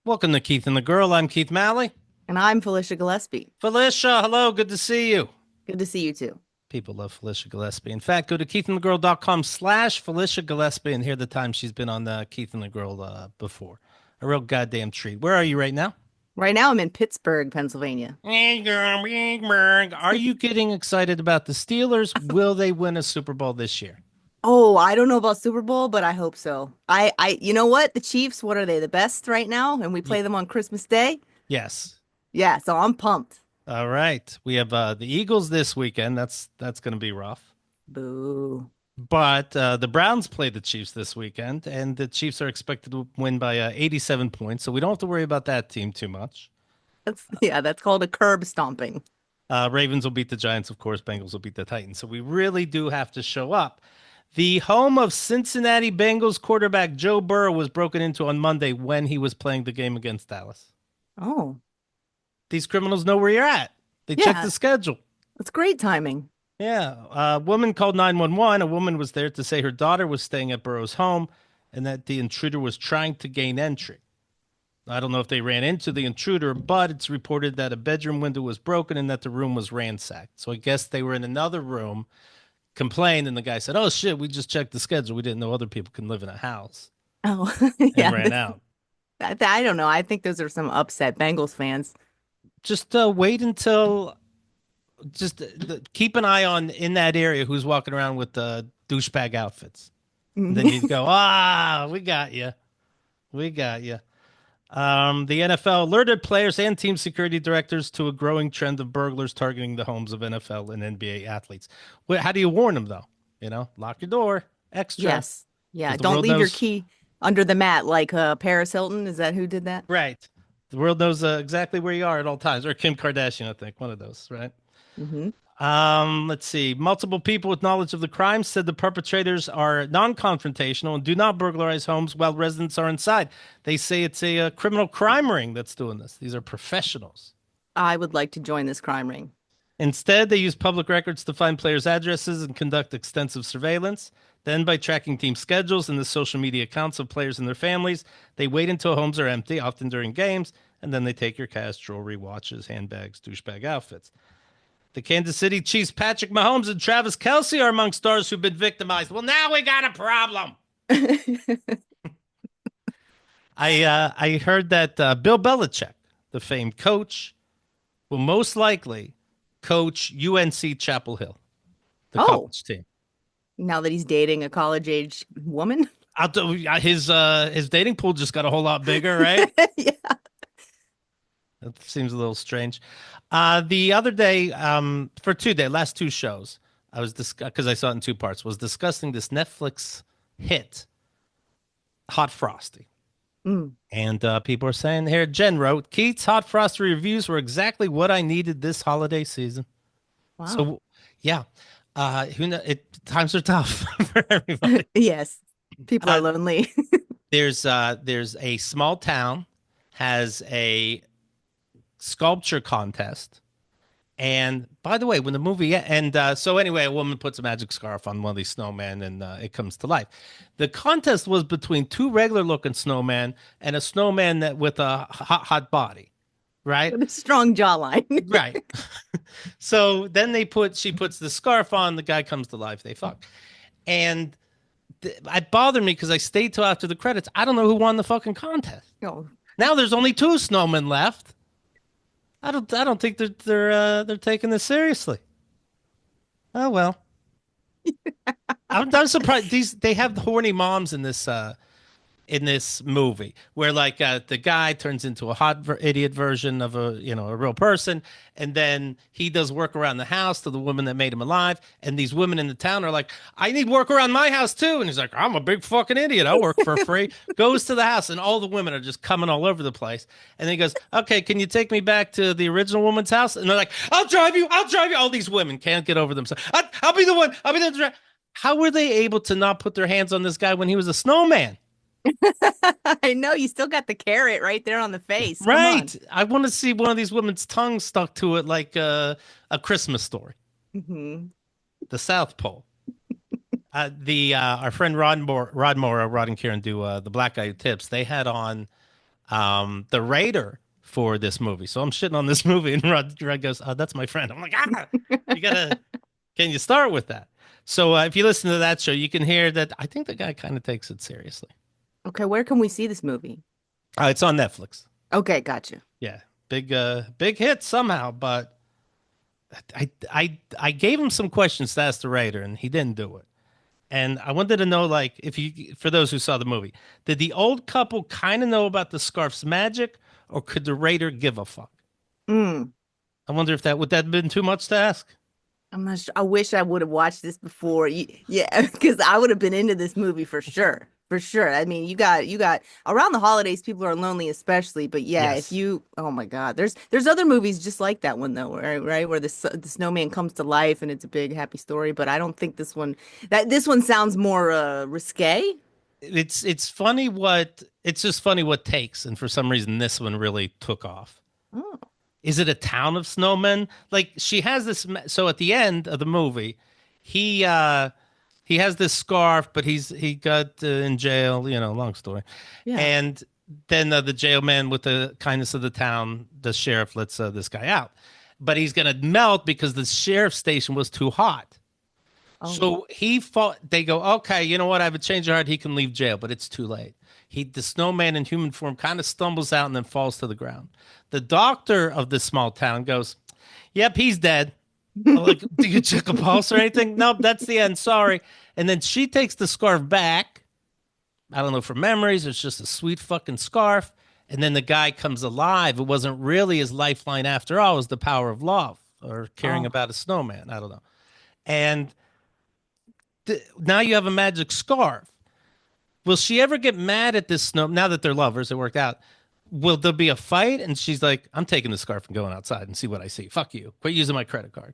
Welcome to Keith and the Girl. I'm Keith Malley. And I'm Felicia Gillespie. Felicia, hello. Good to see you. Good to see you too. People love Felicia Gillespie. In fact, go to keithandthegirl.com/Felicia Gillespie and hear the time she's been on Keith and the Girl before. A real goddamn treat. Where are you right now? Right now I'm in Pittsburgh, Pennsylvania. Hey, girl, hey, Berg. Are you getting excited about the Steelers? Will they win a Super Bowl this year? Oh, I don't know about Super Bowl, but I hope so. You know what? The Chiefs, what are they? The best right now? And we Ye- play them on Christmas Day? yes. Yeah, so I'm pumped. All right. We have the Eagles this weekend. That's going to be rough. Boo. But the Browns play the Chiefs this weekend, and the Chiefs are expected to win by 87 points. So we don't have to worry about that team too much. That's called a curb stomping. Ravens will beat the Giants, of course. Bengals will beat the Titans. So we really do have to show up. The home of Cincinnati Bengals quarterback Joe Burrow was broken into on Monday when he was playing the game against Dallas. Oh, These criminals know where you're at. They check yeah, the schedule. that's great timing. Yeah. A woman called 911. A woman was there to say her daughter was staying at Burrow's home and that the intruder was trying to gain entry. I don't know if they ran into the intruder, but it's reported that a bedroom window was broken and that the room was ransacked. So I guess they were in another room, complained, and the guy said, "Oh shit, we just checked the schedule. We didn't know other people can live in a house," Oh, and yeah. ran out. I don't know. I think those are some upset Bengals fans. Just wait until keep an eye on in that area who's walking around with douchebag outfits. And then you go, we got you. We got you. The NFL alerted players and team security directors to a growing trend of burglars targeting the homes of NFL and NBA athletes. How do you warn them, though? Lock your door extra Yes. Yeah, because the don't world leave your knows. key under the mat like Paris Hilton. Is that who did that? Right. The world knows exactly where you are at all times. Or Kim Kardashian, I think, one of those, right? Hmm. Let's see. Multiple people with knowledge of the crime said the perpetrators are non-confrontational and do not burglarize homes while residents are inside. They say it's a criminal crime ring that's doing this. These are professionals. I would like to join this crime ring. Instead, they use public records to find players' addresses and conduct extensive surveillance. Then, by tracking team schedules and the social media accounts of players and their families, they wait until homes are empty, often during games, and then they take your cash, jewelry, watches, handbags, douchebag outfits. The Kansas City Chiefs' Patrick Mahomes and Travis Kelce are among stars who've been victimized. Well, now we got a problem. I heard that Bill Belichick, the famed coach, will most likely coach UNC Chapel Hill, the Oh, college team. now that he's dating a college age woman? His dating pool just got a whole lot bigger, right? Yeah. That seems a little strange. The other day, for last two shows, I was because I saw it in two parts, was discussing this Netflix hit, Hot Frosty. Mm, And people are saying here, Jen wrote, Keith's Hot Frosty reviews were exactly what I needed this holiday season. wow. So, yeah, times are tough for everybody. Yes. People are Uh, lonely. there's a small town has a sculpture contest. And by the way, when the movie so anyway, a woman puts a magic scarf on one of these snowmen, and it comes to life. The contest was between two regular looking snowmen and a snowman that with a hot body, right? With a strong jawline. Right. So then she puts the scarf on, the guy comes to life, they fuck. And it bothered me because I stayed till after the credits. I don't know who won the fucking contest. Oh, Now there's only two snowmen left. I don't think they're taking this seriously. Oh well. I'm surprised they have horny moms in this movie where like the guy turns into a idiot version of a real person, and then he does work around the house to the woman that made him alive, and these women in the town are like, I need work around my house too, and he's like, I'm a big fucking idiot, I'll work for free. Goes to the house and all the women are just coming all over the place, and then he goes, okay, can you take me back to the original woman's house? And they're like, I'll drive you. All these women can't get over themselves. I'll be the one, I'll be the. How were they able to not put their hands on this guy when he was a snowman? I know you still got the carrot right there on the face. Come on. Right. I want to see one of these women's tongues stuck to it like a Christmas story. Hmm. The South Pole. The Our friend Rod Moore, Rod and Kieran do the Black Guy Who Tips. They had on the Raider for this movie. So I'm shitting on this movie, and Rod goes, "That's my friend." I'm like, you gotta. Can you start with that? So if you listen to that show, you can hear that I think the guy kind of takes it seriously. Okay, where can we see this movie? It's on Netflix. Okay, gotcha. Yeah, big hit somehow, but I gave him some questions to ask the writer, and he didn't do it. And I wanted to know, like, if you, for those who saw the movie, did the old couple kind of know about the scarf's magic, or could the writer give a fuck? Mm. I wonder if that would that have been too much to ask. I'm not sure. I wish I would have watched this before. Yeah, because I would have been into this movie for sure. For sure. I mean, you got around the holidays, people are lonely, especially. But yeah, if Yes, you, oh my God, there's other movies just like that one though, right? Where the snowman comes to life and it's a big happy story. But I don't think this one sounds more risque. it's funny what it's just funny what takes, and for some reason this one really took off. Oh, Is it a town of snowmen? Like she has this. So at the end of the movie, he uh he has this scarf, but he got in jail. You know, long story. yeah. And then the jailman, with the kindness of the town, the sheriff lets this guy out, but he's gonna melt because the sheriff station was too hot. Oh, So he fought. They go, okay, you know what? I have a change of heart. He can leave jail, but it's too late. The snowman in human form kind of stumbles out and then falls to the ground. The doctor of this small town goes, "Yep, he's dead." I'm like, do you check a pulse or anything? Nope, that's the end. Sorry. And then she takes the scarf back. I don't know for memories. It's just a sweet fucking scarf. And then the guy comes alive. It wasn't really his lifeline after all. It was the power of love or caring oh, about a snowman. I don't know. And now you have a magic scarf. Will she ever get mad at this snow? Now that they're lovers, it worked out. Will there be a fight? And she's like, I'm taking the scarf and going outside and see what I see. Fuck you. Quit using my credit card.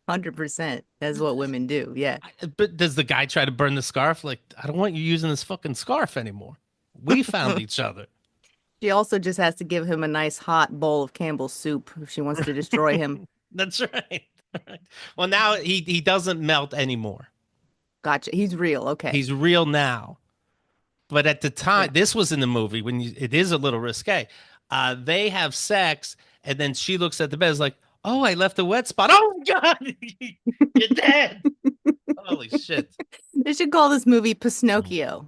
100%. That's what women do. Yeah. But does the guy try to burn the scarf? Like, I don't want you using this fucking scarf anymore. We found each other. She also just has to give him a nice hot bowl of Campbell's soup if she wants to destroy him. That's right. Well, now he doesn't melt anymore. Gotcha. He's real. Okay. He's real now. But at the Yeah. time, this was in the movie when it is a little risque. They have sex, and then she looks at the bed, is like, "Oh, I left a wet spot. Oh my god, you're dead! Holy shit!" They should call this movie Pinocchio.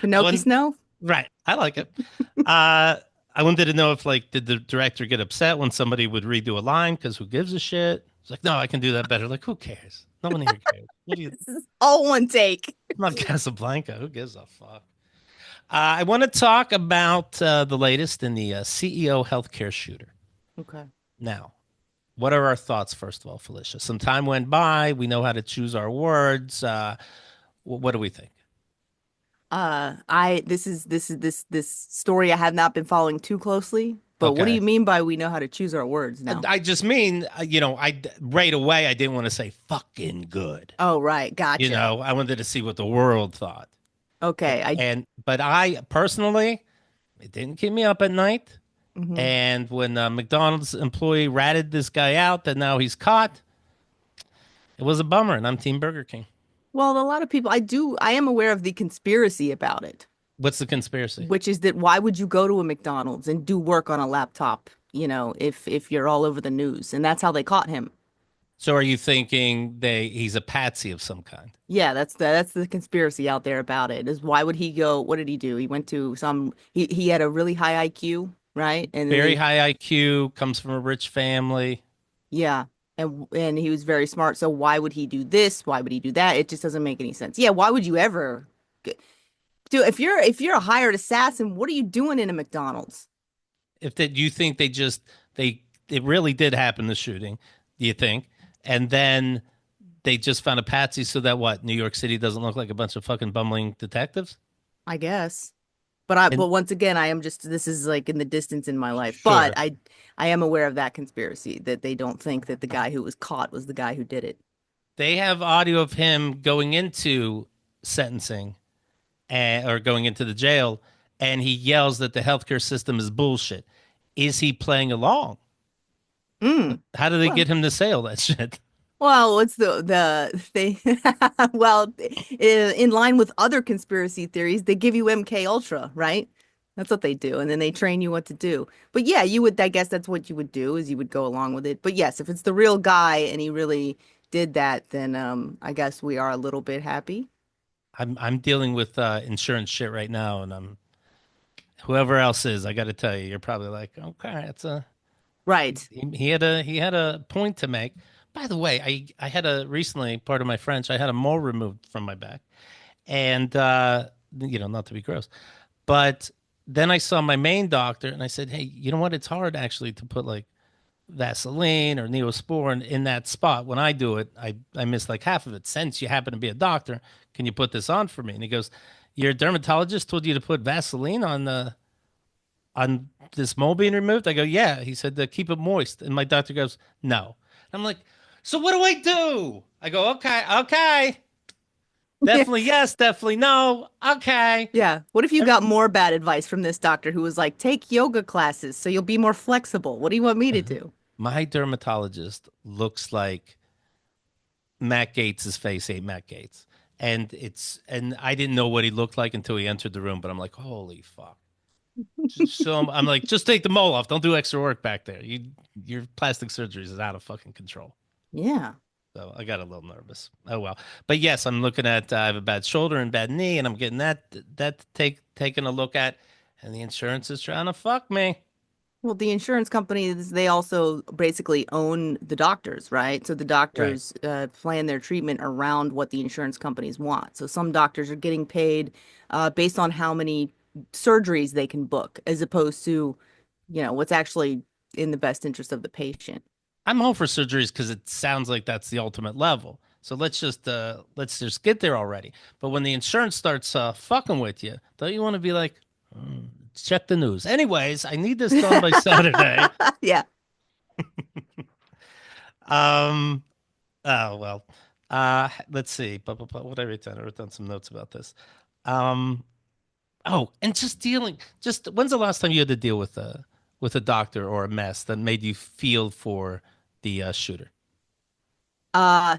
Pinocchio One Snow? right, I like it. Uh, I wanted to know if like did the director get upset when somebody would redo a line because who gives a shit? It's like, no, I can do that better. Like, who cares? No one here cares. What do you? This is all one take. I'm not Casablanca. Who gives a fuck? I want to talk about the latest in the CEO healthcare shooter. Okay. Now, what are our thoughts, first of all, Felicia? Some time went by. We know how to choose our words. What do we think? I this story I have not been following too closely, but what do Okay. you mean by we know how to choose our words now? I just mean, I right away I didn't want to say fucking good. Oh, right. Gotcha. I wanted to see what the world thought. Okay. But I personally, it didn't keep me up at night. Mhm. And when a McDonald's employee ratted this guy out that now he's caught, it was a bummer. And I'm Team Burger King. Well, a lot of people I am aware of the conspiracy about it, What's the conspiracy? which is that why would you go to a McDonald's and do work on a laptop, if you're all over the news? And that's how they caught him. So are you thinking he's a patsy of some kind? Yeah, that's the conspiracy out there about it. Is why would he go? What did he do? He went to he had a really high IQ, right? And then Very high IQ, comes from a rich family. yeah, and he was very smart. So why would he do this? Why would he do that? It just doesn't make any sense. Yeah, why would you ever do if you're a hired assassin? What are you doing in a McDonald's? If that you think they it really did happen, the shooting, do you think? And then they just found a patsy so that what, New York City doesn't look like a bunch of fucking bumbling detectives? I guess. But And once again, I am just this is like in the distance in my life. But sure, I am aware of that conspiracy that they don't think that the guy who was caught was the guy who did it. they have audio of him going into sentencing or going into the jail, and he yells that the healthcare system is bullshit. Is he playing along? Mm. How do they Well, get him to say all that shit? what's the they well in line with other conspiracy theories, they give you MK Ultra, right? That's what they do. And then they train you what to do. But yeah, you would, I guess that's what you would do is you would go along with it. But yes, if it's the real guy and he really did that, then I guess we are a little bit happy. I'm dealing with insurance shit right now, and I'm whoever else is. I got to tell you, you're probably like, okay, it's a Right. he had a point to make. By the way, I had a recently part of my French. I had a mole removed from my back, and not to be gross, but then I saw my main doctor, and I said, hey, you know what? It's hard actually to put like Vaseline or Neosporin in that spot. When I do it, I miss like half of it. Since you happen to be a doctor, can you put this on for me? And he goes, your dermatologist told you to put Vaseline on this mole being removed? I go, yeah. He said to keep it moist. And my doctor goes, no. I'm like, so what do I do? I go, okay, okay. Yeah. Definitely yes, definitely no. Okay. Yeah. What if you got more bad advice from this doctor who was like, take yoga classes so you'll be more flexible? What do you want me to do? My dermatologist looks like Matt Gates' face ain't Matt Gates. And I didn't know what he looked like until he entered the room, but I'm like, holy fuck. So I'm like, just take the mole off. Don't do extra work back there. Your plastic surgery is out of fucking control. Yeah. So I got a little nervous. Oh well. But yes, I'm looking at I have a bad shoulder and bad knee, and I'm getting that taking a look at, and the insurance is trying to fuck me. Well, the insurance companies, they also basically own the doctors, right? So the Right. doctors plan their treatment around what the insurance companies want. So some doctors are getting paid based on how many surgeries they can book, as opposed to, what's actually in the best interest of the patient. I'm home for surgeries because it sounds like that's the ultimate level. So let's just get there already. But when the insurance starts fucking with you, don't you want to be like, check the news? Anyways, I need this done by Saturday. Yeah. Um. Oh well. Let's see. What I wrote down? I wrote down some notes about this. Um. Oh, and just dealing. Just when's the last time you had to deal with a doctor or a mess that made you feel for the shooter? Uh,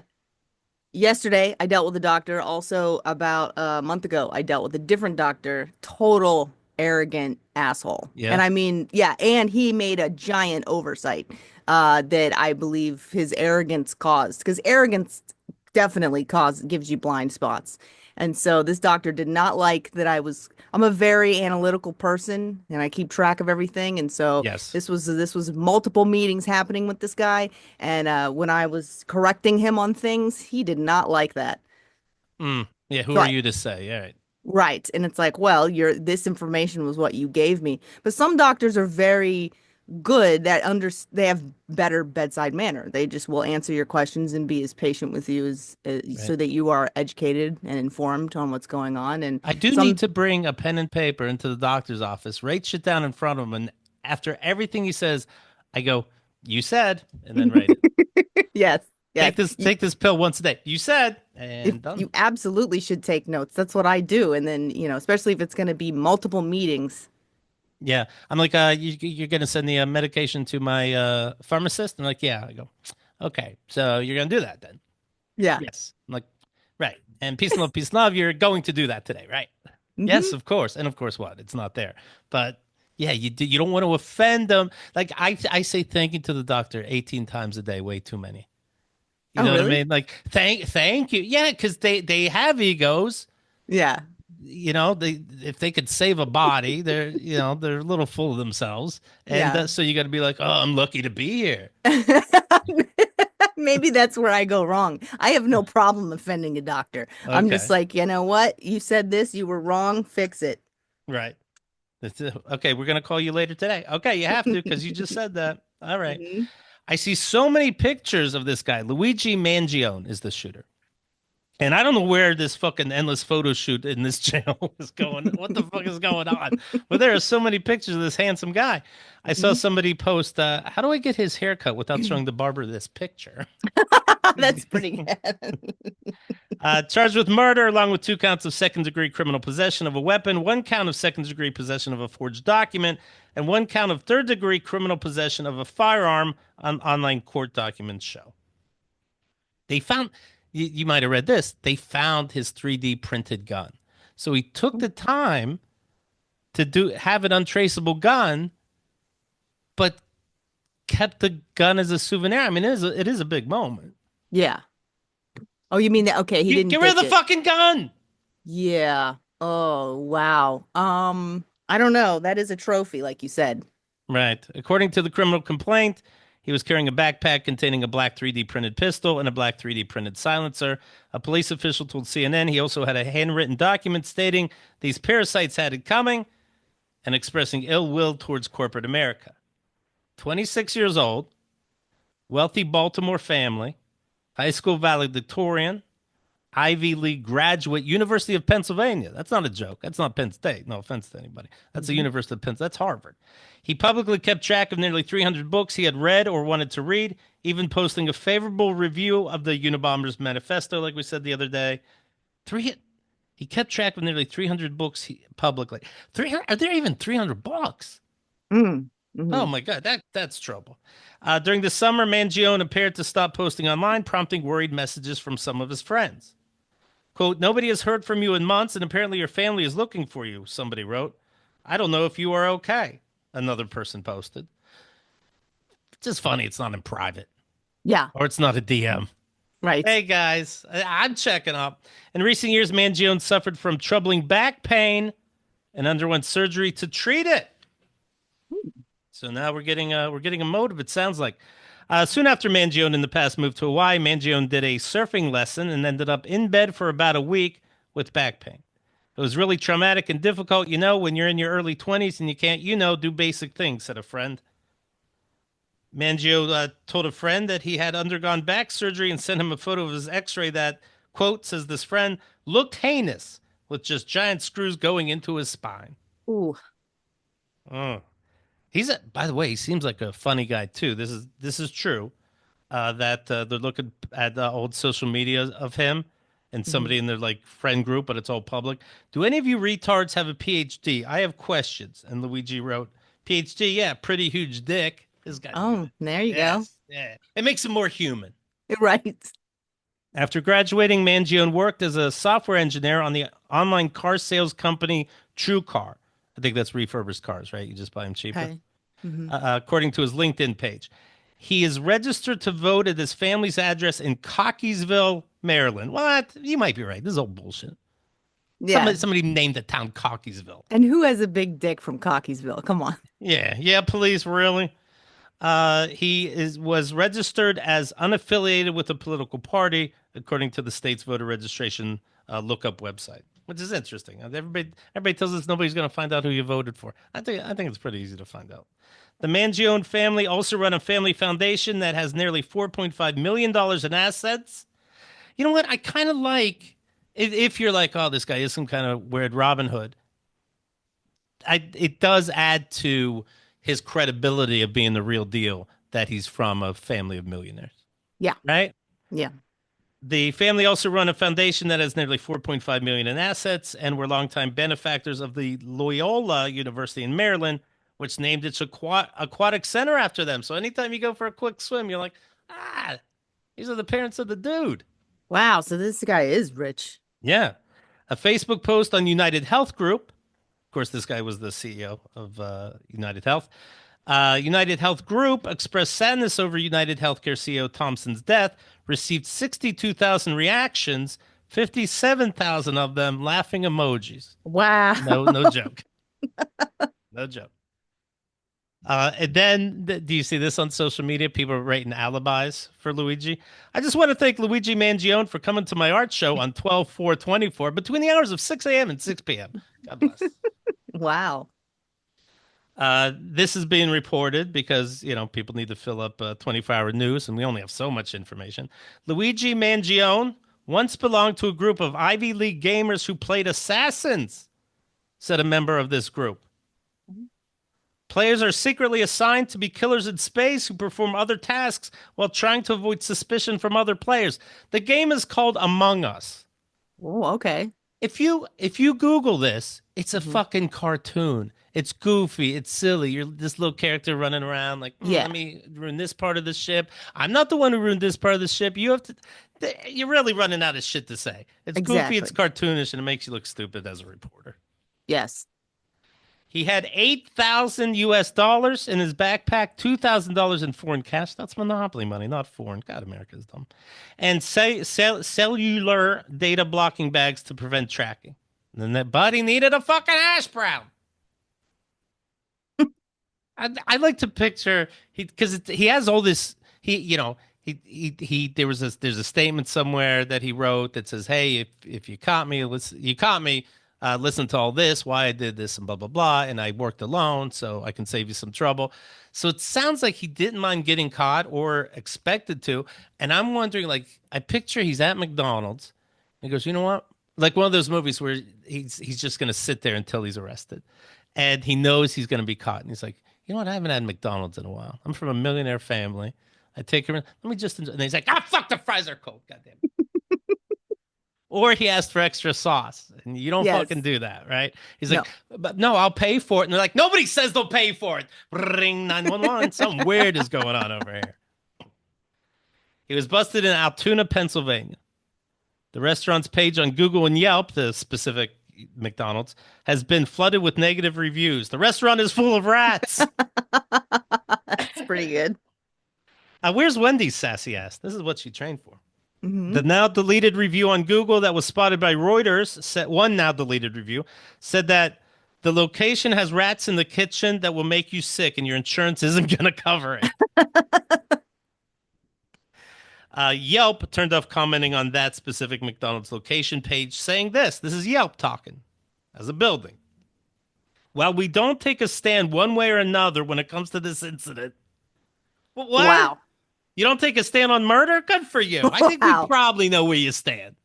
Yesterday, I dealt with a doctor. Also, about a month ago, I dealt with a different doctor. Total arrogant asshole. Yeah. And I mean, yeah, and he made a giant oversight that I believe his arrogance caused. Because arrogance definitely gives you blind spots. And so this doctor did not like that I'm a very analytical person and I keep track of everything. And so Yes. this was multiple meetings happening with this guy. And when I was correcting him on things, he did not like that. Yeah. Who So are I, you to say? All right. right. And it's like, well, this information was what you gave me. But some doctors are very good they have better bedside manner. They just will answer your questions and be as patient with you as Right. so that you are educated and informed on what's going on. And I do need some, to bring a pen and paper into the doctor's office, write shit down in front of him, and after everything he says, I go, "You said," and then write it. yes, yes. Take this pill once a day. You said, and You done. absolutely should take notes. That's what I do. And then, especially if it's going to be multiple meetings. Yeah, I'm like, you're gonna send the medication to my pharmacist. I'm like, yeah. I go, okay, so you're gonna do that then? Yeah. Yes. I'm like, right. And peace and love. You're going to do that today, right? Yes, Hmm. of course. And of course, what? It's not there. But yeah, you don't want to offend them. Like I say thank you to the doctor 18 times a day, way too many. You Oh, know what I really? mean? Like thank you. Yeah, because they have egos. Yeah. They if they could save a body, they're a little full of themselves, and Yeah. so you got to be like, oh, I'm lucky to be here. Maybe that's where I go wrong. I have no problem offending a doctor. I'm just Okay, like, you know what? You said this, you were wrong, fix it. right. Okay, we're gonna call you later today. Okay, you have to because you just said that. All right. Mhm. I see so many pictures of this guy. Luigi Mangione is the shooter. And I don't know where this fucking endless photo shoot in this channel is going. What the fuck is going on? But there are so many pictures of this handsome guy. I saw Mhm. somebody post, how do I get his haircut without showing the barber this picture? That's pretty good. Charged with murder, along with 2 counts of second degree criminal possession of a weapon, 1 count of second degree possession of a forged document, and 1 count of third degree criminal possession of a firearm on online court documents show. They found, you might have read this, they found his 3D printed gun. So he took the time to have an untraceable gun, but kept the gun as a souvenir. I mean, it is a big moment. Yeah. Oh, you mean that? Okay, he Get didn't rid of ditch the it. fucking gun. Yeah. Oh, wow. I don't know. That is a trophy, like you said. Right. According to the criminal complaint, he was carrying a backpack containing a black 3D printed pistol and a black 3D printed silencer. A police official told CNN he also had a handwritten document stating these parasites had it coming and expressing ill will towards corporate America. 26 years old, wealthy Baltimore family, high school valedictorian, Ivy League graduate, University of Pennsylvania. That's not a joke. That's not Penn State. No offense to anybody. That's the Mhm. University of Pennsylvania. That's Harvard. He publicly kept track of nearly 300 books he had read or wanted to read, even posting a favorable review of the Unabomber's manifesto, like we said the other day. Three. He kept track of nearly 300 books publicly. 300, are there even 300 books? Mm. Oh Hmm. my God, that's trouble. During the summer, Mangione appeared to stop posting online, prompting worried messages from some of his friends. Quote, nobody has heard from you in months, and apparently your family is looking for you, somebody wrote. I don't know if you are okay, another person posted. It's just funny it's not in private Yeah. or it's not a DM. Right. Hey guys, I'm checking up. In recent years, Mangione suffered from troubling back pain and underwent surgery to treat it. So now we're getting a motive. It sounds like. Soon after Mangione in the past moved to Hawaii, Mangione did a surfing lesson and ended up in bed for about a week with back pain. It was really traumatic and difficult, when you're in your early 20s and you can't, do basic things, said a friend. Mangio told a friend that he had undergone back surgery and sent him a photo of his x ray that, quote, says this friend, looked heinous with just giant screws going into his spine. Ooh. Oh. By the way, he seems like a funny guy too. This is true. That they're looking at the old social media of him and Hmm. somebody in their like friend group, but it's all public. Do any of you retards have a PhD? I have questions. And Luigi wrote, PhD, yeah, pretty huge dick. This guy's Oh, good. there you go. Yes, yeah. It makes him more human. Right. After graduating, Mangione worked as a software engineer on the online car sales company TrueCar. I think that's refurbished cars, right? You just buy them cheaper. Okay. Hmm. According to his LinkedIn page. He is registered to vote at his family's address in Cockeysville, Maryland. What? You might be right. This is all bullshit. Yeah. Somebody named the town Cockeysville. And who has a big dick from Cockeysville? Come on. Yeah, police, really? He was registered as unaffiliated with a political party, according to the state's voter registration lookup website, which is interesting. Everybody tells us nobody's going to find out who you voted for. I think it's pretty easy to find out. The Mangione family also run a family foundation that has nearly $4.5 million in assets. You know what? I kind of like if you're like, oh, this guy is some kind of weird Robin Hood. It does add to his credibility of being the real deal that he's from a family of millionaires, Yeah. right? Yeah. The family also run a foundation that has nearly 4.5 million in assets and were longtime benefactors of the Loyola University in Maryland, which named its aquatic center after them. So anytime you go for a quick swim, you're like, ah, these are the parents of the dude. Wow. So this guy is rich. Yeah. A Facebook post on United Health Group. Of course, this guy was the CEO of United Health. United Health Group expressed sadness over United Healthcare CEO Thompson's death, received 62,000 reactions, 57,000 of them laughing emojis. Wow. No joke. No joke. And then, do you see this on social media? People are writing alibis for Luigi. I just want to thank Luigi Mangione for coming to my art show on 12/4/24 between the hours of 6 a.m. and 6 p.m. God bless. Wow. This is being reported because, people need to fill up 24-hour news, and we only have so much information. Luigi Mangione once belonged to a group of Ivy League gamers who played assassins, said a member of this group. Players are secretly assigned to be killers in space who perform other tasks while trying to avoid suspicion from other players. The game is called Among Us. Oh, okay. If you Google this, it's a Hmm. fucking cartoon. It's goofy. It's silly. You're this little character running around like, Yeah. let me ruin this part of the ship. I'm not the one who ruined this part of the ship. You have to. You're really running out of shit to say. It's goofy. It's Exactly. cartoonish, and it makes you look stupid as a reporter. Yes. He had 8,000 US dollars in his backpack, $2,000 in foreign cash. That's monopoly money, not foreign. God, America's dumb. And cellular data blocking bags to prevent tracking. And then that buddy needed a fucking hash brown. I like to picture because he has all this. There's a statement somewhere that he wrote that says, "Hey, if you caught me, listen to all this, why I did this, and blah blah blah, and I worked alone, so I can save you some trouble." So it sounds like he didn't mind getting caught or expected to, and I'm wondering, like, I picture he's at McDonald's. And he goes, "You know what? Like one of those movies where he's just gonna sit there until he's arrested, and he knows he's gonna be caught, and he's like." You know what? I haven't had McDonald's in a while. I'm from a millionaire family. I take him in. Let me just enjoy. And he's like, fuck, the fries are cold. Goddamn. Or he asked for extra sauce. And you don't Yes. fucking do that, right? He's No. like, but no, I'll pay for it. And they're like, nobody says they'll pay for it. Ring 911. Something weird is going on over here. He was busted in Altoona, Pennsylvania. The restaurant's page on Google and Yelp, the specific McDonald's, has been flooded with negative reviews. The restaurant is full of rats. That's pretty good. Where's Wendy's, Sassy ass? This is what she trained for. Mm-hmm. The now deleted review on Google that was spotted by Reuters, one now deleted review, said that the location has rats in the kitchen that will make you sick and your insurance isn't going to cover it. Yelp turned off commenting on that specific McDonald's location page, saying this is Yelp talking as a building. While we don't take a stand one way or another when it comes to this incident. What? Wow. You don't take a stand on murder? Good for you. I think we probably know where you stand.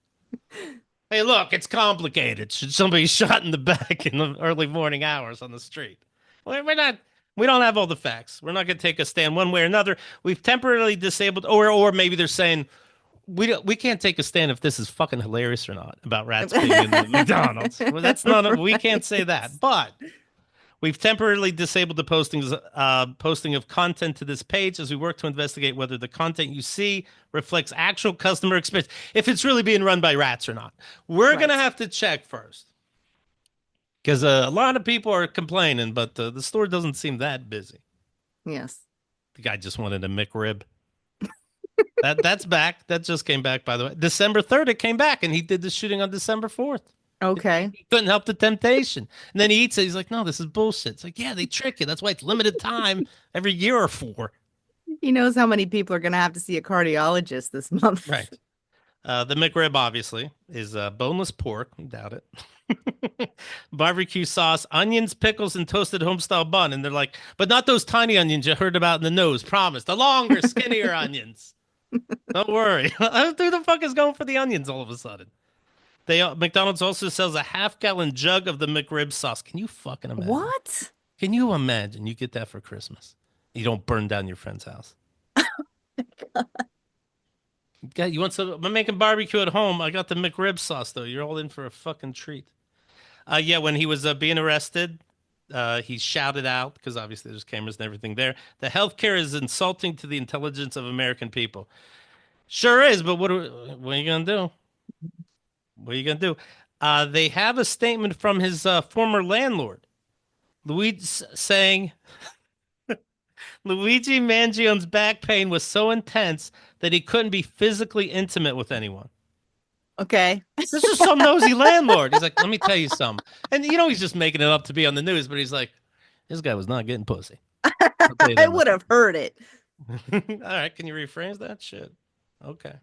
Hey, look, it's complicated. Should somebody shot in the back in the early morning hours on the street? Well, we don't have all the facts. We're not going to take a stand one way or another. We've temporarily disabled, or maybe they're saying we can't take a stand if this is fucking hilarious or not about rats being in the McDonald's. Well, that's not. We can't say that. But we've temporarily disabled the posting of content to this page as we work to investigate whether the content you see reflects actual customer experience. If it's really being run by rats or not, we're going to have to check first. Because a lot of people are complaining, but the store doesn't seem that busy. Yes. The guy just wanted a McRib. That's back. That just came back, by the way. December 3rd, it came back, and he did the shooting on December 4th. Okay. He couldn't help the temptation. And then he eats it. He's like, no, this is bullshit. It's like, yeah, they trick you. That's why it's limited time every year or 4. He knows how many people are going to have to see a cardiologist this month. Right. The McRib, obviously, is boneless pork. I doubt it. Barbecue sauce, onions, pickles, and toasted homestyle bun. And they're like, but not those tiny onions you heard about in the nose. Promise. The longer, skinnier onions. Don't worry. Who the fuck is going for the onions all of a sudden? McDonald's also sells a half-gallon jug of the McRib sauce. Can you fucking imagine? What? Can you imagine you get that for Christmas? You don't burn down your friend's house. God, you want some? I'm making barbecue at home. I got the McRib sauce, though. You're all in for a fucking treat. Yeah, when he was being arrested, he shouted out, because obviously there's cameras and everything there, the healthcare is insulting to the intelligence of American people. Sure is, but what are you going to do? What are you going to do? They have a statement from his former landlord, Luigi, saying Luigi Mangione's back pain was so intense that he couldn't be physically intimate with anyone. Okay. This is some nosy landlord. He's like, let me tell you something. And he's just making it up to be on the news, but he's like, this guy was not getting pussy. I would have heard it. All right. Can you rephrase that shit? Okay.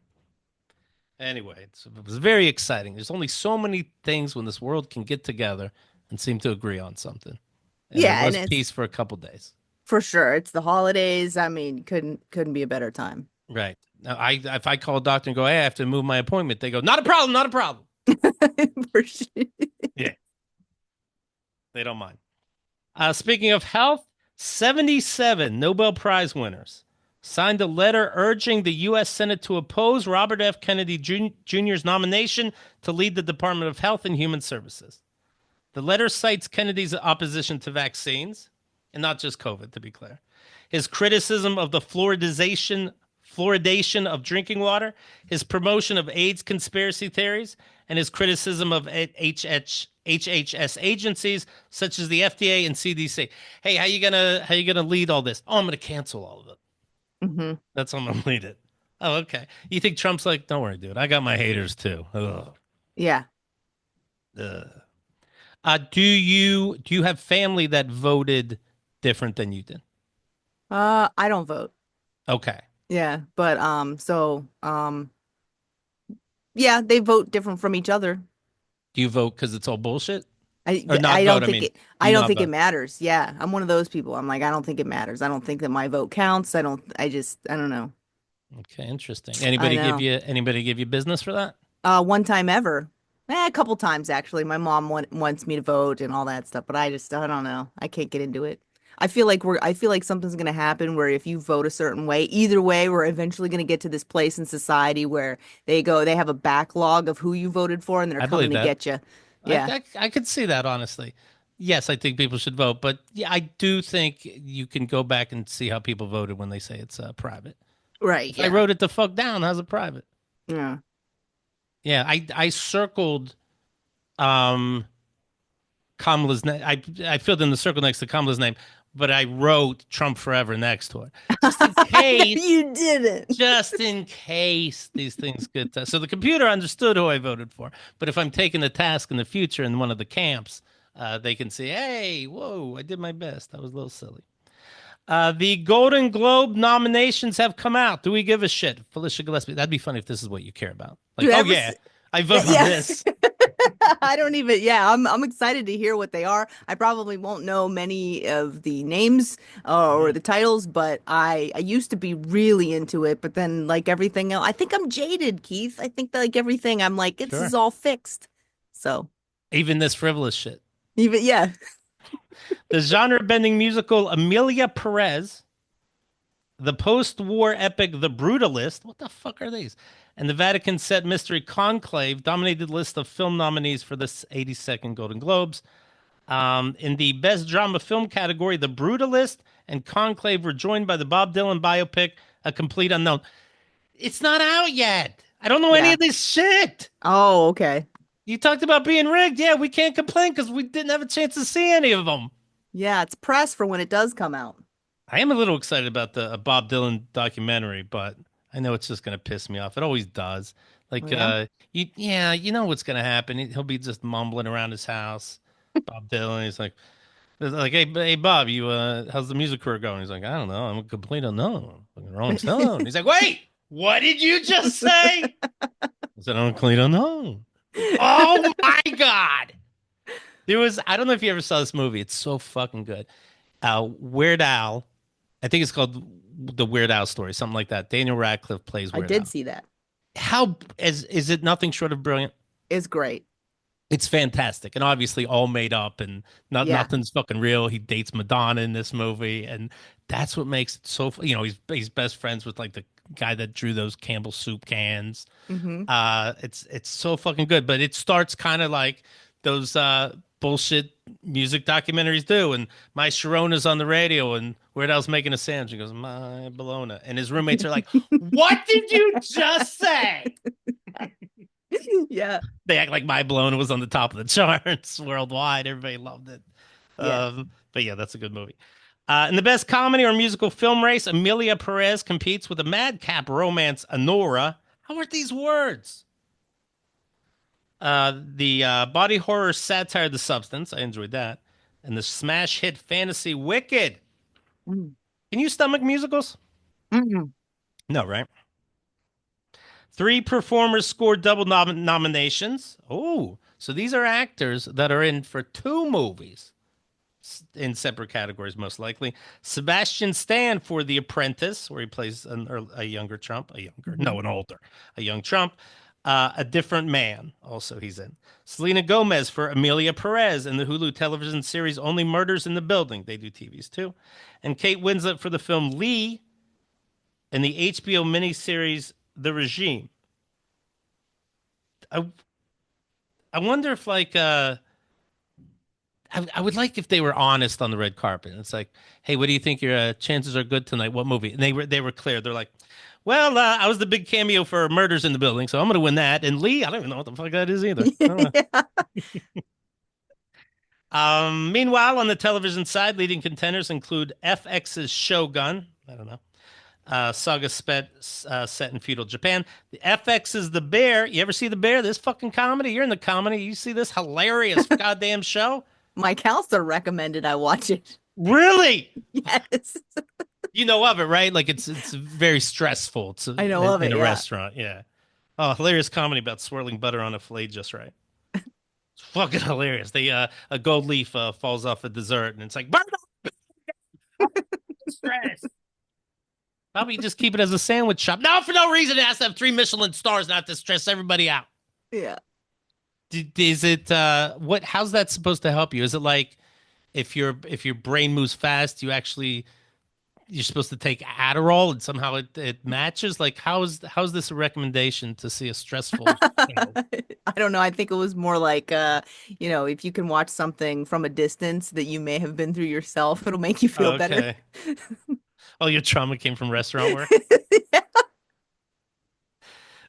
Anyway, it was very exciting. There's only so many things when this world can get together and seem to agree on something. And yeah. It was peace for a couple days. For sure. It's the holidays. I mean, couldn't be a better time. Right. Now, if I call a doctor and go, hey, I have to move my appointment, they go, not a problem, not a problem. For sure. Yeah. They don't mind. Speaking of health, 77 Nobel Prize winners signed a letter urging the U.S. Senate to oppose Robert F. Kennedy Jr.'s nomination to lead the Department of Health and Human Services. The letter cites Kennedy's opposition to vaccines, and not just COVID, to be clear, his criticism of the fluoridation of drinking water, his promotion of AIDS conspiracy theories, and his criticism of HHS agencies such as the FDA and CDC. Hey, how you gonna lead all this? Oh, I'm gonna cancel all of it. Hmm. That's how I'm gonna lead it. Oh, okay. You think Trump's like, don't worry, dude. I got my haters too. Ugh. Yeah. Ugh. Do you have family that voted different than you did? I don't vote. Okay. Yeah, but yeah, they vote different from each other. Do you vote because it's all bullshit? I Or not I vote? don't I think mean, it do I you don't not think it vote? matters. Yeah, I'm one of those people. I'm like I don't think it matters. I don't think that my vote counts. I don't know. Okay, interesting. I know. Anybody give you business for that? One time ever. A couple times actually. My mom wants me to vote and all that stuff, but I don't know. I can't get into it. I feel like something's gonna happen where if you vote a certain way, either way, we're eventually gonna get to this place in society where they have a backlog of who you voted for and they're I coming believe to that. get you. I, Yeah. I I could see that honestly. Yes, I think people should vote, but yeah, I do think you can go back and see how people voted when they say it's private. Right, If I yeah. wrote it the fuck down, how's it private? Yeah. Yeah, I circled um Kamala's name. I filled in the circle next to Kamala's name, but I wrote Trump forever next to it, just in case. You didn't. Just in case these things get so the computer understood who I voted for. But if I'm taking a task in the future in one of the camps, they can see, hey, whoa, I did my best. That was a little silly. The Golden Globe nominations have come out. Do we give a shit? Felicia Gillespie. That'd be funny if this is what you care about. Do Like, you oh ever yeah, see I vote for yeah. this. I don't even, yeah, I'm excited to hear what they are. I probably won't know many of the names or Mhm. the titles, but I used to be really into it. But then, like everything else, I think I'm jaded, Keith. I think that, like everything, I'm like, this is Sure. all fixed. So, Even this frivolous shit. even, yeah, The genre-bending musical Amelia Perez, the post-war epic The Brutalist. What the fuck are these? And the Vatican set mystery Conclave dominated the list of film nominees for the 82nd Golden Globes. In the best drama film category, The Brutalist and Conclave were joined by the Bob Dylan biopic A Complete Unknown. It's not out yet. I don't know any yeah. of this shit. Oh, okay. You talked about being rigged. Yeah, we can't complain because we didn't have a chance to see any of them. Yeah, it's press for when it does come out. I am a little excited about the Bob Dylan documentary, but I know it's just going to piss me off. It always does. Oh, Like, yeah. yeah, you know what's going to happen. He'll be just mumbling around his house. Bob Dylan. He's like, hey, Bob, how's the music career going? He's like, I don't know. I'm a complete unknown. Fucking Rolling Stone. He's like, wait, what did you just say? I said, I'm a complete unknown. Oh my God. I don't know if you ever saw this movie. It's so fucking good. Weird Al. I think it's called the Weird Al story, something like that. Daniel Radcliffe plays I Weird did Al. see that. How is it nothing short of brilliant? It's great. It's fantastic and obviously all made up and Yeah. nothing's fucking real. He dates Madonna in this movie, and that's what makes it so. He's best friends with like the guy that drew those Campbell soup cans. Hmm. It's so fucking good, but it starts kind of like those bullshit music documentaries do. And my Sharona's on the radio, and Weird Al's making a sandwich. He goes, "My bologna," and his roommates are like, "What did you just say?" Yeah. They act like My Bologna was on the top of the charts worldwide. Everybody loved it. Yeah. But yeah, that's a good movie. In the best comedy or musical film race, Amelia Perez competes with the madcap romance Honora. How are these words? The body horror satire The Substance. I enjoyed that. And the smash hit fantasy Wicked. Mm. Can you stomach musicals? Mm. No, right? Three performers scored double nominations. Oh, so these are actors that are in for two movies in separate categories, most likely. Sebastian Stan for The Apprentice, where he plays a younger Trump, Mhm. an older, a young Trump. A Different Man, also he's in. Selena Gomez for Amelia Perez in the Hulu television series Only Murders in the Building. They do TVs too. And Kate Winslet for the film Lee in the HBO miniseries The Regime. I I wonder if I would like if they were honest on the red carpet. It's like, hey, what do you think your chances are good tonight? What movie? And they were clear. They're like, well, I was the big cameo for Murders in the Building, so I'm going to win that. And Lee, I don't even know what the fuck that is either. I don't know. Yeah. Meanwhile, on the television side, leading contenders include FX's Shogun. I don't know. Saga set in feudal Japan. The FX is The Bear. You ever see The Bear? This fucking comedy. You're in the comedy. You see this hilarious goddamn show? Mike Halster recommended I watch it. Really? Yes, You know of it, right? Like it's very stressful. It's I know of in it. a Yeah. restaurant. Yeah. Oh, hilarious comedy about swirling butter on a fillet just right. It's fucking hilarious. They a gold leaf falls off a dessert and it's like burn up stress. Probably just keep it as a sandwich shop. No, for no reason. It has to have 3 Michelin stars, not to stress everybody out. Yeah. Is it what? How's that supposed to help you? Is it like if your brain moves fast, you're supposed to take Adderall and somehow it matches? Like how's this a recommendation to see a stressful show? I don't know. I think it was more like if you can watch something from a distance that you may have been through yourself, it'll make you feel better. Okay. Oh, your trauma came from restaurant work.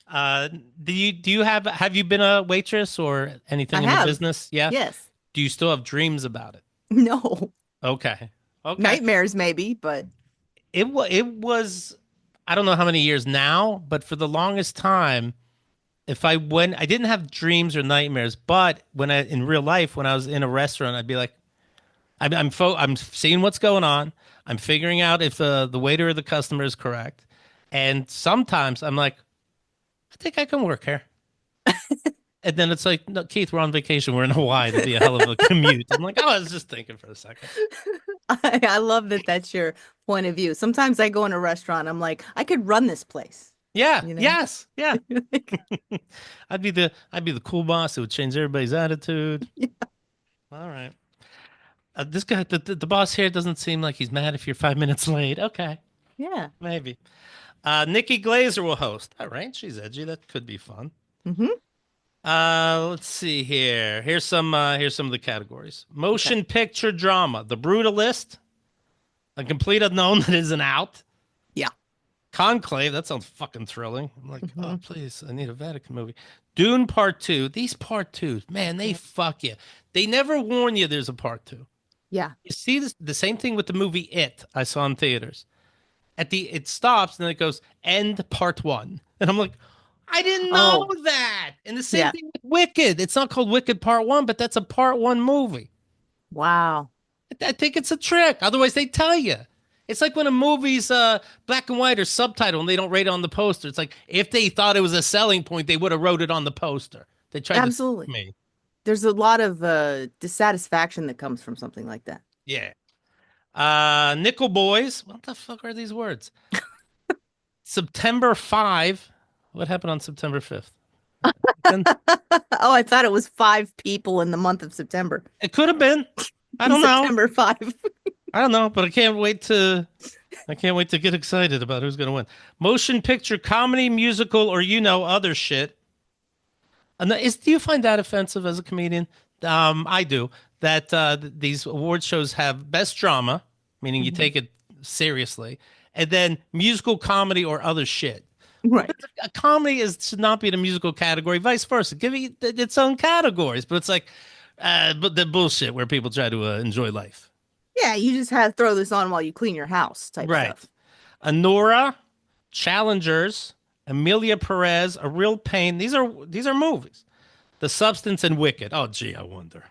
Uh, do you have you been a waitress or I anything in the have. business? Yeah. Yes. Do you still have dreams about it? No. Okay. Okay. Nightmares maybe, but It was I don't know how many years now, but for the longest time, if I went, I didn't have dreams or nightmares, but when I in real life, when I was in a restaurant, I'd be like, I'm seeing what's going on. I'm figuring out if the waiter or the customer is correct, and sometimes I'm like, I think I can work here. And then it's like, no, Keith, we're on vacation. We're in Hawaii. It'd be a hell of a commute. I'm like, oh, I was just thinking for a second. I love that that's your point of view. Sometimes I go in a restaurant, I'm like, I could run this place, Yeah. you know? Yes. Yeah. I'd be the cool boss who would change everybody's attitude. All right. This guy, the boss here doesn't seem like he's mad if you're 5 minutes late. Okay, Yeah. maybe. Nikki Glazer will host. All right, she's edgy. That could be fun. Hmm. Let's see here. Here's some of the categories. Okay. Motion picture drama, The Brutalist, A Complete Unknown that isn't out. Yeah. Conclave, that sounds fucking thrilling. I'm like, oh, Hmm. please, I need a Vatican movie. Dune Part Two. These Part Twos, man, they Yeah. fuck you. They never warn you there's a Part Two. Yeah. You see this the same thing with the movie It I saw in theaters. It stops and then it goes end part one. And I'm like, I didn't know Oh, that. And the same yeah. thing with Wicked. It's not called Wicked Part One, but that's a part one movie. Wow. I think it's a trick. Otherwise they tell you. It's like when a movie's black and white or subtitle and they don't rate it on the poster. It's like if they thought it was a selling point, they would have wrote it on the poster. They tried to trick Absolutely. me. There's a lot of dissatisfaction that comes from something like that. Yeah. Nickel Boys. What the fuck are these words? September 5. What happened on September 5th? Then Oh, I thought it was 5 people in the month of September. it could have been. I don't know. September 5. I don't know, but I can't wait to get excited about who's going to win. Motion picture, comedy, musical, or other shit. And do you find that offensive as a comedian? I do. That these award shows have best drama, meaning you Mhm. take it seriously, and then musical, comedy, or other shit. Right. A comedy should not be in a musical category. Vice versa, give it its own categories. But it's like, but the bullshit where people try to enjoy life. Yeah, you just have to throw this on while you clean your house type Right. stuff. Honora, Challengers, Amelia Perez, A Real Pain. These are movies. The Substance and Wicked. Oh, gee, I wonder.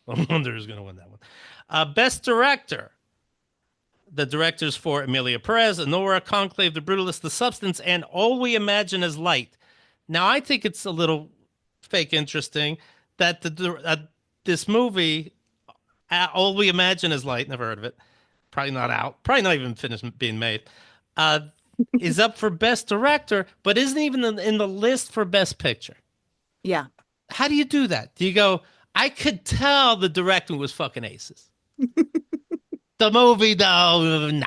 I wonder who's going to win that one. Best Director. The directors for Amelia Perez, Honora, Conclave, The Brutalist, The Substance, and All We Imagine as Light. Now, I think it's a little fake interesting that this movie, All We Imagine as Light, never heard of it, probably not out, probably not even finished being made, uh, is up for Best Director, but isn't even in the list for Best Picture. Yeah. How do you do that? Do you go, I could tell the directing was fucking aces. The movie, though, no.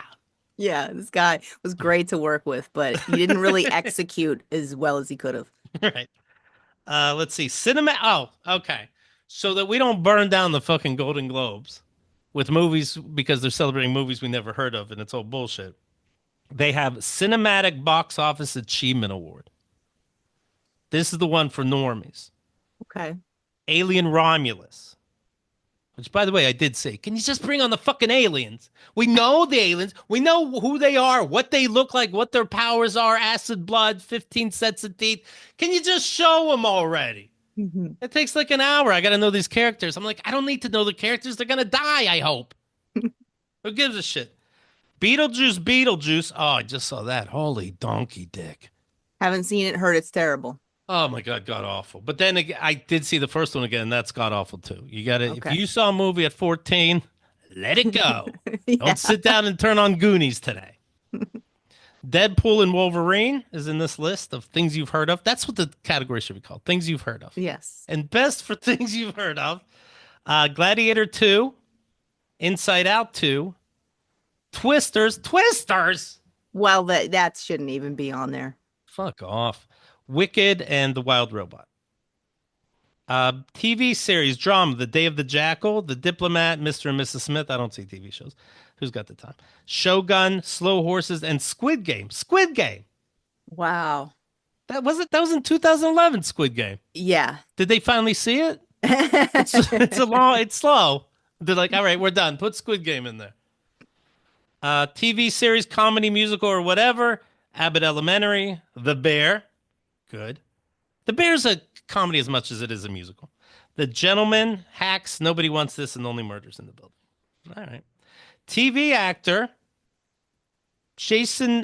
Yeah, this guy was great to work with, but he didn't really execute as well as he could have. Right. Let's see. Cinema. Oh, okay. So that we don't burn down the fucking Golden Globes with movies because they're celebrating movies we never heard of and it's all bullshit. They have Cinematic Box Office Achievement Award. This is the one for normies. Okay. Alien Romulus, Which, by the way, I did say, can you just bring on the fucking aliens? We know the aliens. We know who they are, what they look like, what their powers are, acid blood, 15 sets of teeth. Can you just show them already? Mhm. It takes like an hour. I got to know these characters. I'm like, I don't need to know the characters. They're going to die, I hope. Who gives a shit? Beetlejuice, Beetlejuice. Oh, I just saw that. Holy donkey dick. Haven't seen it, heard it's terrible. Oh my God, god awful. But then again, I did see the first one again. And that's god awful too. You got to, if Okay. you saw a movie at 14, let it go. Yeah. Don't sit down and turn on Goonies today. Deadpool and Wolverine is in this list of things you've heard of. That's what the category should be called. Things you've heard of. Yes. And best for things you've heard of, Gladiator 2, Inside Out 2, Twisters. Twisters? Well, that shouldn't even be on there. Fuck off. Wicked and The Wild Robot. TV series, drama, The Day of the Jackal, The Diplomat, Mr. and Mrs. Smith. I don't see TV shows. Who's got the time? Shogun, Slow Horses, and Squid Game. Squid Game. Wow. That was it. That was in 2011. Squid Game. Yeah. Did they finally see it? It's a long. It's slow. They're like, all right, we're done. Put Squid Game in there. TV series, comedy, musical, or whatever. Abbott Elementary, The Bear. Good. The Bear's a comedy as much as it is a musical. The Gentleman, Hacks, Nobody Wants This, and Only Murders in the Building. All right. TV actor, Jason,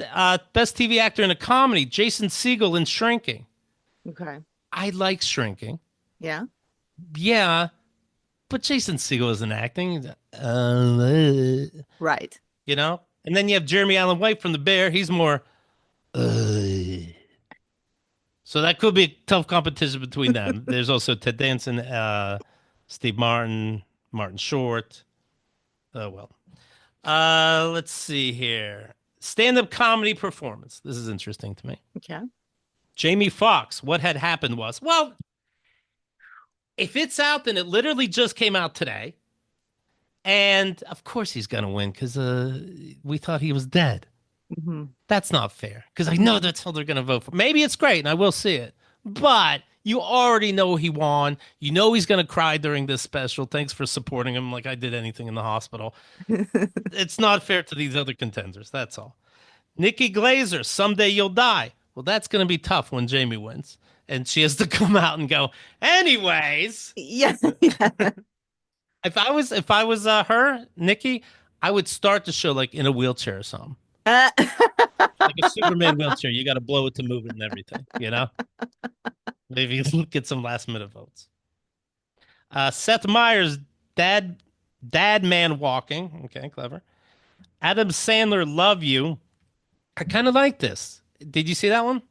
best TV actor in a comedy, Jason Segel in Shrinking. Okay. I like Shrinking. Yeah. Yeah, but Jason Segel isn't acting. Uh, Right. you know? And then you have Jeremy Allen White from The Bear. He's more. So that could be a tough competition between them. There's also Ted Danson, Steve Martin, Martin Short. Oh, well. Let's see here. Stand-up comedy performance. This is interesting to me. Okay. Jamie Foxx. What had happened was, well, if it's out, then it literally just came out today. And of course he's going to win because we thought he was dead. Hmm. That's not fair because I know that's how they're going to vote for. Maybe it's great and I will see it. But you already know he won. You know he's going to cry during this special. Thanks for supporting him like I did anything in the hospital. It's not fair to these other contenders. That's all. Nikki Glazer, Someday You'll Die. Well, that's going to be tough when Jamie wins. And she has to come out and go, anyways. Yeah. Yeah. If I was her, Nikki, I would start the show like in a wheelchair or something. Uh, Like a Superman wheelchair. You got to blow it to move it and everything, you know? Maybe get some last minute votes. Seth Meyers, dad man walking. Okay, clever. Adam Sandler, Love You. I kind of like this. Did you see that one?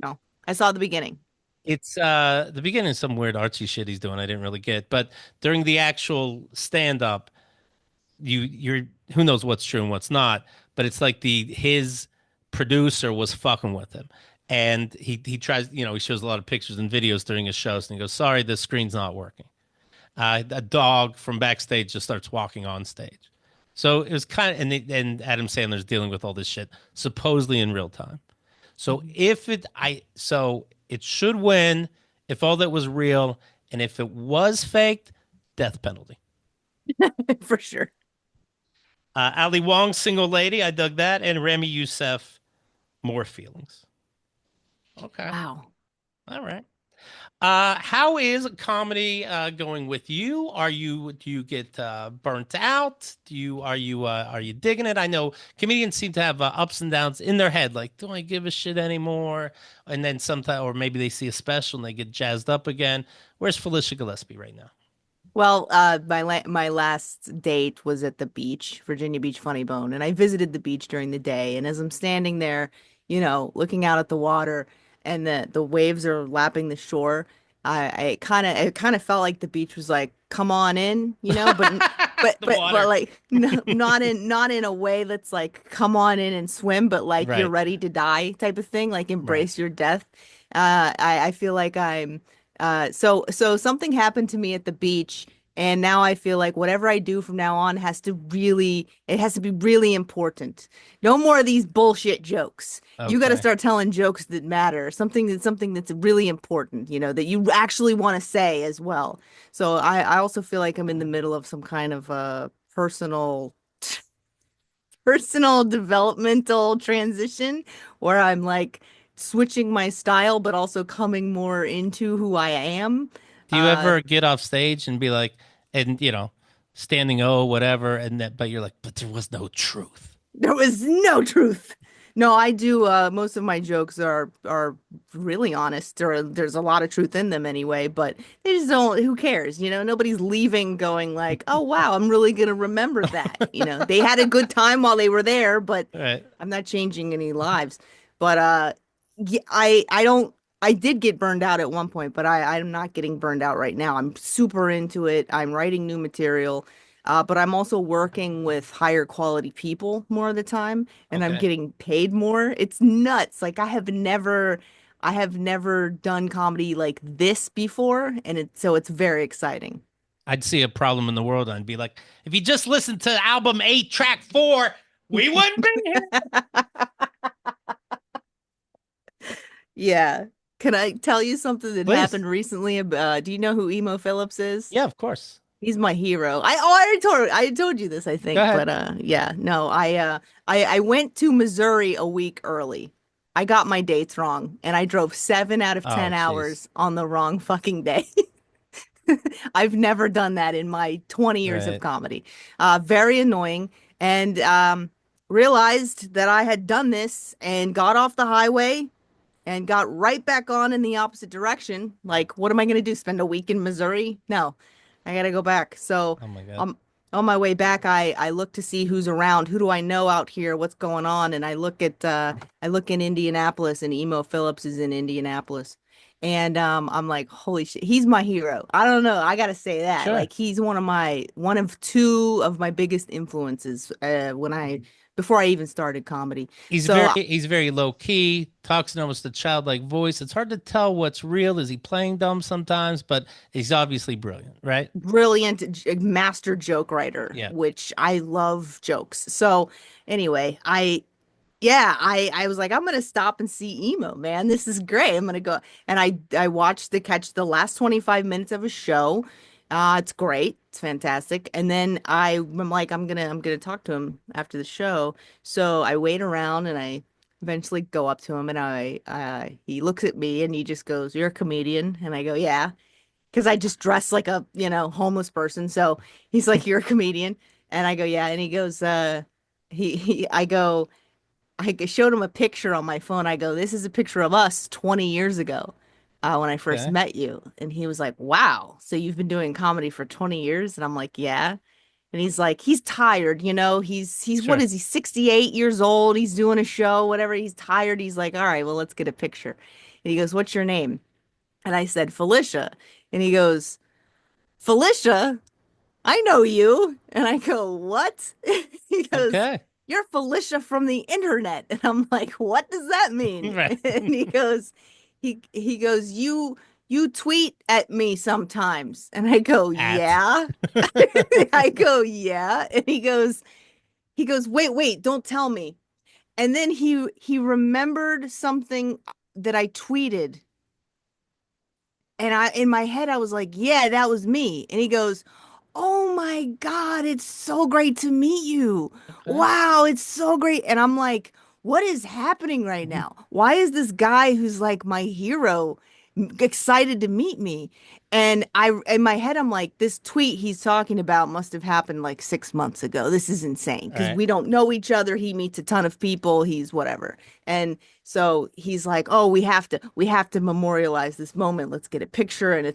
no, I saw the beginning. It's the beginning of some weird artsy shit he's doing. I didn't really get, but during the actual stand up, you're who knows what's true and what's not. But it's like his producer was fucking with him, and he tries. He shows a lot of pictures and videos during his shows, and he goes, "Sorry, the screen's not working." A dog from backstage just starts walking on stage. So it was kind of, and Adam Sandler's dealing with all this shit supposedly in real time. So so it should win if all that was real, and if it was faked, death penalty. For sure. Ali Wong, Single Lady, I dug that, and Rami Youssef, More Feelings. Okay, Wow. all right. How is comedy going with you? Do you get burnt out? Are you digging it? I know comedians seem to have ups and downs in their head, like, do I give a shit anymore? And then sometimes, or maybe they see a special and they get jazzed up again. Where's Felicia Gillespie right now? Well, my last date was at the beach, Virginia Beach Funny Bone, and I visited the beach during the day. And as I'm standing there, looking out at the water, and the waves are lapping the shore, I kind of felt like the beach was like, "Come on in," but The water. like no, not in a way that's like, "Come on in and swim," but like you're Right, ready to die type of thing, like right. embrace your death. I feel like I'm so something happened to me at the beach, And now I feel like whatever I do from now on it has to be really important. No more of these bullshit jokes. You got to Okay. start telling jokes that matter, something that's really important, that you actually want to say as well. So I also feel like I'm in the middle of some kind of personal developmental transition where I'm like switching my style, but also coming more into who I am. Do you Uh, ever get off stage and be like, and standing O, whatever, and that, but you're like, but there was no truth. there was no truth. No, I do. Most of my jokes are really honest. There's a lot of truth in them anyway, but they just don't. Who cares? Nobody's leaving going like, "Oh wow, I'm really gonna remember that." They had a good time while they were there, but Right. I'm not changing any lives. But yeah, I don't. I did get burned out at one point, but I'm not getting burned out right now. I'm super into it. I'm writing new material. But I'm also working with higher quality people more of the time, and I'm Okay. getting paid more. It's nuts. Like I have never done comedy like this before, and it's very exciting. I'd see a problem in the world and I'd be like, if you just listened to album 8, track 4, we wouldn't be here. Yeah. Can I tell you something that Please. happened recently? Do you know who Emo Philips is? Yeah, of course. He's my hero. I told you this, I Go think, ahead. but yeah, no, I went to Missouri a week early. I got my dates wrong, and I drove 7 out of 10 Oh, jeez. hours on the wrong fucking day. I've never done that in my 20 years of Right. comedy. Very annoying, and realized that I had done this and got off the highway and got right back on in the opposite direction. Like, what am I going to do? Spend a week in Missouri? No, I got to go back. So, Oh my God. um, on my way back, I look to see who's around. Who do I know out here? What's going on? And I look in Indianapolis, and Emo Philips is in Indianapolis. And I'm like, holy shit, he's my hero. I don't know. I gotta say that. Sure. Like, he's one of two of my biggest influences before I even started comedy. So He's very low key, talks in almost a childlike voice. It's hard to tell what's real. Is he playing dumb sometimes? But he's obviously brilliant, right? brilliant master joke writer, Yeah. which I love jokes. So anyway, I was like, I'm gonna stop and see Emo, man. This is great. I'm gonna go and I watched the last 25 minutes of a show. It's great. It's fantastic. And then I'm like, I'm gonna talk to him after the show. So I wait around and I eventually go up to him and he looks at me and he just goes, "You're a comedian?" And I go, "Yeah." Because I just dress like a, homeless person. So he's like, "You're a comedian?" And I go, "Yeah." And he goes, I go, showed him a picture on my phone. I go, "This is a picture of us 20 years ago, when I first Okay. met you." And he was like, "Wow, so you've been doing comedy for 20 years?" And I'm like, "Yeah." And he's like, he's tired, what Sure. is he, 68 years old? He's doing a show, whatever. He's tired. He's like, "All right, well, let's get a picture." And he goes, "What's your name?" And I said, "Felicia." And he goes, "Felicia? I know you." And I go, "What?" He goes, Okay. "You're Felicia from the internet." And I'm like, "What does that mean?" Right. And he goes, "You tweet at me sometimes." And I go, At. "Yeah." I go, "Yeah." And he goes, "Wait, don't tell me." And then he remembered something that I tweeted. And in my head, I was like, "Yeah, that was me." And he goes, "Oh my God, it's so great to meet you. Okay. Wow, it's so great." And I'm like, "What is happening right now? Why is this guy who's like my hero excited to meet me?" And in my head, I'm like, this tweet he's talking about must have happened like 6 months ago. This is insane All because right. we don't know each other. He meets a ton of people. He's whatever. And so he's like, "Oh, we have to memorialize this moment. Let's get a picture." And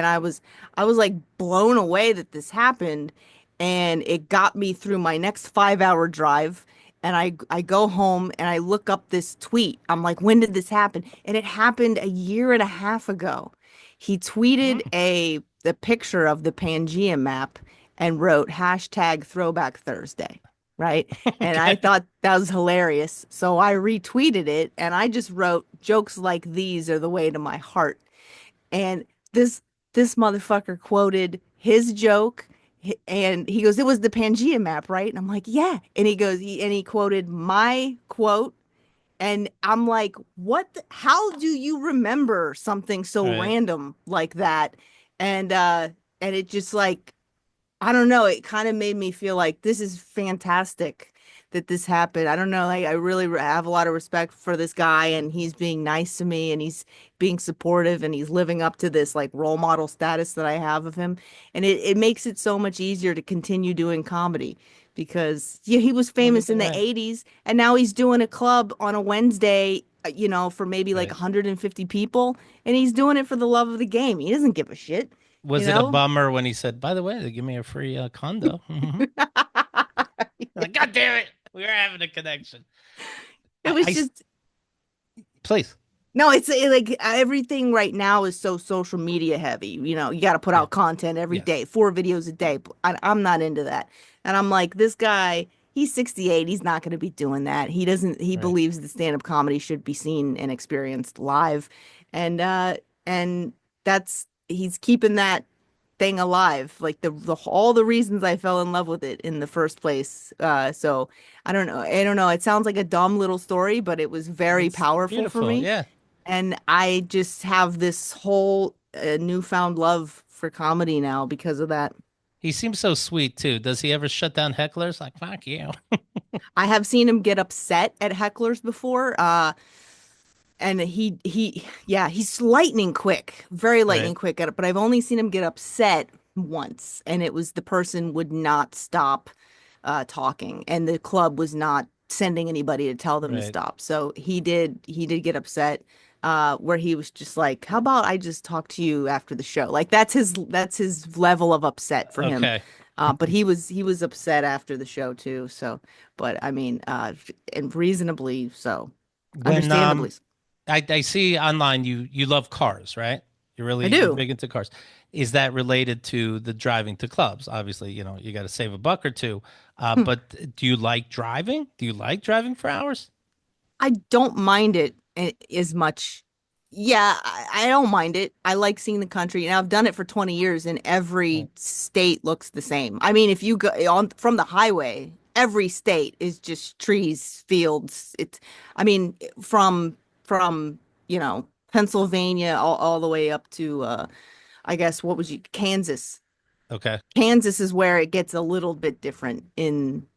I was like blown away that this happened, and it got me through my next 5 hour drive. And I go home and I look up this tweet. I'm like, "When did this happen?" And it happened a year and a half ago. He tweeted Mm. the picture of the Pangea map and wrote hashtag Throwback Thursday, right? And I Okay. thought that was hilarious. So I retweeted it and I just wrote, "Jokes like these are the way to my heart." And this this motherfucker quoted his joke. And he goes, it was the Pangea map, right? And I'm like, yeah. And he goes, and he quoted my quote. And I'm like, how do you remember something so Right. random like that? And it just like, I don't know, it kind of made me feel like this is fantastic that this happened. I don't know, like I really have a lot of respect for this guy, and he's being nice to me, and he's being supportive, and he's living up to this like role model status that I have of him. And it makes it so much easier to continue doing comedy because yeah, he was Look at famous in the that. 80s, and now he's doing a club on a Wednesday, for maybe like Right. 150 people, and he's doing it for the love of the game. He doesn't give a shit, you Was it a know? bummer when he said, by the way, they give me a free condo? Like, God damn it. We were having a connection. It was I just please. no, like everything right now is so social media heavy. You got to put Yeah. out content every day, Yes. 4 videos a day. I'm not into that. And I'm like, this guy, he's 68. He's not going to be doing that. He Right. believes that stand-up comedy should be seen and experienced live. And he's keeping that thing alive. Like all the reasons I fell in love with it in the first place. So I don't know. I don't know. It sounds like a dumb little story, but it was very It's powerful for beautiful. me. Yeah. And I just have this whole newfound love for comedy now because of that. He seems so sweet too. Does he ever shut down hecklers? Like, fuck you. I have seen him get upset at hecklers before. And yeah, he's lightning quick, very Right. lightning quick at it. But I've only seen him get upset once, and it was the person would not stop talking, and the club was not sending anybody to tell them to Right. stop. So he did get upset, where he was just like, "How about I just talk to you after the show?" Like that's his level of upset for him. Okay. But he was upset after the show too. So, but I mean, and reasonably so, When understandably. I see online you love cars, right? I You're do. big into cars. Is that related to the driving to clubs? Obviously, you got to save a buck or two. Hmm. But do you like driving? Do you like driving for hours? I don't mind it as much. Yeah, I don't mind it. I like seeing the country, and I've done it for 20 years, and every Right. state looks the same. I mean, if you go on from the highway, every state is just trees, fields. I mean, from Pennsylvania all the way up to I guess what was you Kansas. Okay. Kansas is where it gets a little bit different in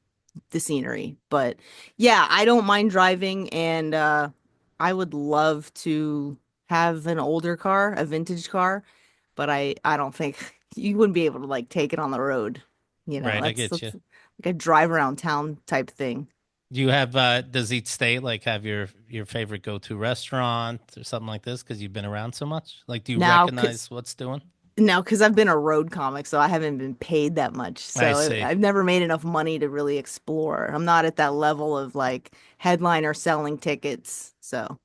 the scenery. But yeah, I don't mind driving, and I would love to have an older car, a vintage car, but I don't think you wouldn't be able to like take it on the road. Right. I get you. That's like a drive around town type thing. Do you have does each state like have your favorite go-to restaurant or something like this because you've been around so much? Like do you Now, recognize what's doing? because I've been a road comic, so I haven't been paid that much. I So see. I've never made enough money to really explore. I'm not at that level of like headliner selling tickets. So.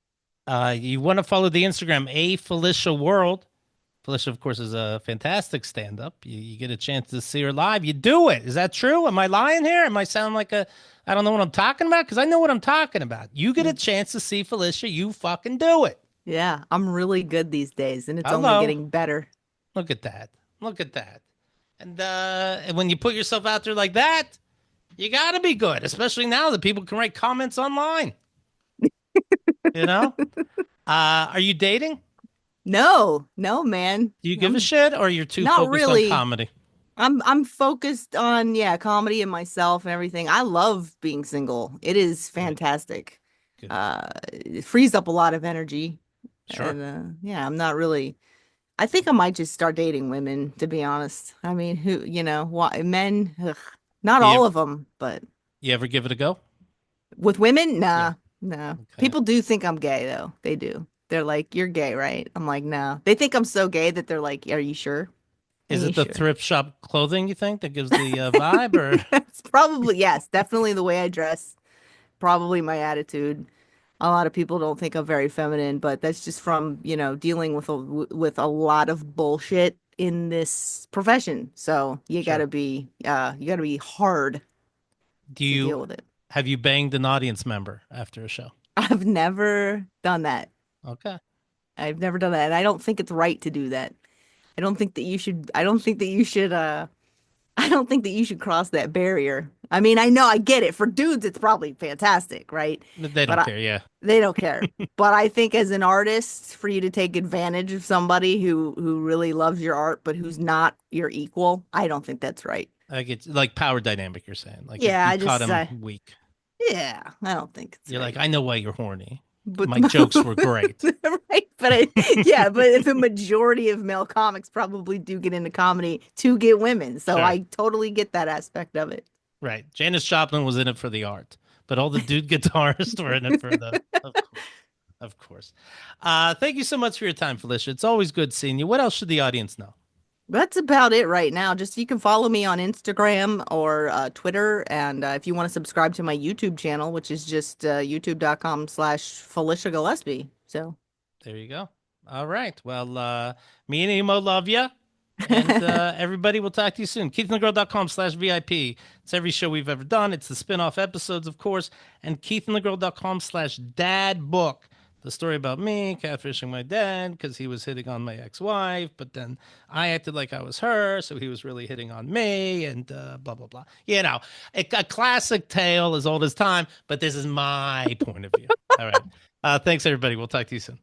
You want to follow the Instagram A Felicia World. Felicia, of course, is a fantastic stand-up. You get a chance to see her live. You do it. Is that true? Am I lying here? Am I sound like I don't know what I'm talking about? Because I know what I'm talking about. You get a chance to see Felicia. You fucking do it. Yeah, I'm really good these days, and it's only Hello. getting better. Look at that. Look at that. And when you put yourself out there like that, you got to be good, especially now that people can write comments online. You know? Are you dating? No, no, man. Do you give a I'm shit or you're too not focused on really. comedy? I'm focused on yeah, comedy and myself and everything. I love being single. It is Right. fantastic. Good. It frees up a lot of energy. Sure. And yeah, I'm not really I think I might just start dating women, to be honest. I mean, why men, ugh, not Do you all ever, of them, but you ever give it a go? with women, Yeah. nah, no. Okay. People do think I'm gay though. They do. They're like, "You're gay, right?" I'm like, "No." They think I'm so gay that they're like, "Are you sure? Are Is you it the sure?" thrift shop clothing you think that gives the vibe or It's probably yes, definitely the way I dress, probably my attitude. A lot of people don't think I'm very feminine, but that's just from, dealing with a lot of bullshit in this profession. So sure. you gotta be hard Do to deal you with it. have you banged an audience member after a show? I've never done that. Okay. I've never done that, and I don't think it's right to do that. I don't think that you should. I don't think that you should. I don't think that you should cross that barrier. I mean, I know I get it. For dudes, it's probably fantastic, right? They But don't care. Yeah, they don't care. But I think as an artist, for you to take advantage of somebody who really loves your art, but who's not your equal, I don't think that's right. like it's like power dynamic. You're saying like Yeah, you I caught just, him weak. yeah, I don't think it's You're like, right. I know why you're horny. But My jokes were great. right, but yeah, but if a majority of male comics probably do get into comedy to get women, so Sure. I totally get that aspect of it. Right. Janis Joplin was in it for the art, but all the dude guitarists were in it for the, of course. Of course. Thank you so much for your time, Felicia. It's always good seeing you. What else should the audience know? That's about it right now. Just you can follow me on Instagram or Twitter, and if you want to subscribe to my YouTube channel, which is just youtube.com/Felicia Gillespie. So. There you go. All right. Well, me and Emo love you. And everybody will talk to you soon. KeithAndTheGirl.com/VIP. It's every show we've ever done. It's the spin-off episodes, of course. And KeithAndTheGirl.com/dadbook. The story about me catfishing my dad because he was hitting on my ex-wife, but then I acted like I was her, so he was really hitting on me, and blah blah blah. You know, a classic tale as old as time, but this is my point of view. All right. Thanks everybody. We'll talk to you soon.